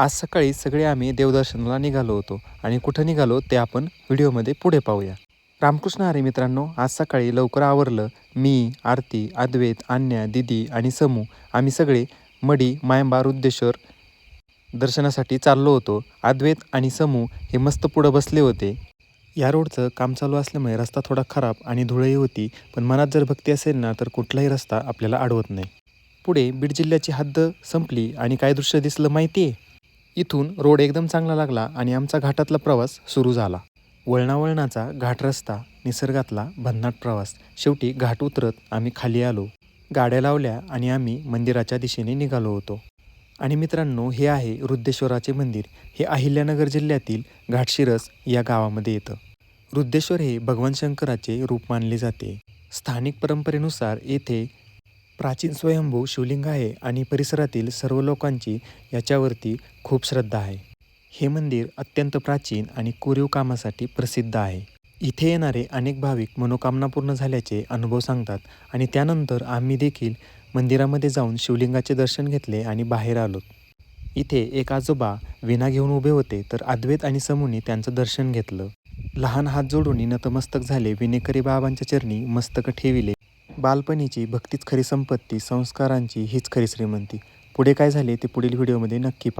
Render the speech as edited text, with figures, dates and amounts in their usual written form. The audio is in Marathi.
आज सकाळी सगळे आम्ही देवदर्शनाला निघालो होतो आणि कुठं निघालो ते आपण व्हिडिओमध्ये पुढे पाहूया. रामकृष्ण हरी मित्रांनो, आज सकाळी लवकर आवरलं. मी, आरती, अद्वैत, अन्या, दिदी आणि समू आम्ही सगळे मडी मायंबा रुद्देश्वर दर्शनासाठी चाललो होतो. अद्वैत आणि समू हे मस्त पुढं बसले होते. या रोडचं काम चालू असल्यामुळे रस्ता थोडा खराब आणि धुळही होती, पण मनात जर भक्ती असेल ना तर कुठलाही रस्ता आपल्याला अडवत नाही. पुढे बीड जिल्ह्याची हद्द संपली आणि काय दृश्य दिसलं माहिती आहे? इथून रोड एकदम चांगला लागला आणि आमचा घाटातला प्रवास सुरू झाला. वळणावळणाचा घाट रस्ता, निसर्गातला भन्नाट प्रवास. शेवटी घाट उतरत आम्ही खाली आलो. गाड्या लावल्या आणि आम्ही मंदिराच्या दिशेने निघालो होतो. आणि मित्रांनो, हे आहे रुद्देश्वराचे मंदिर. हे अहिल्यानगर जिल्ह्यातील घाटशिरस या गावामध्ये येतं. रुद्देश्वर हे भगवान शंकराचे रूप मानले जाते. स्थानिक परंपरेनुसार येथे प्राचीन स्वयंभू शिवलिंग आहे आणि परिसरातील सर्व लोकांची याच्यावरती खूप श्रद्धा आहे. हे मंदिर अत्यंत प्राचीन आणि कोरीव कामासाठी प्रसिद्ध आहे. इथे येणारे अनेक भाविक मनोकामना पूर्ण झाल्याचे अनुभव सांगतात आणि त्यानंतर आम्ही देखील मंदिरामध्ये जाऊन शिवलिंगाचे दर्शन घेतले आणि बाहेर आलो. इथे एक आजोबा विणा घेऊन उभे होते, तर अद्वैत आणि समूनी त्यांचं दर्शन घेतलं. लहान हात जोडून नतमस्तक झाले. विनेकरी बाबांच्या चरणी मस्तक ठेविले. बालपणीची भक्तीच खरी संपत्ती, संस्कारांची हीच खरी श्रीमंती. पुढे काय झाले ते पुढील व्हिडिओमध्ये नक्की पहा.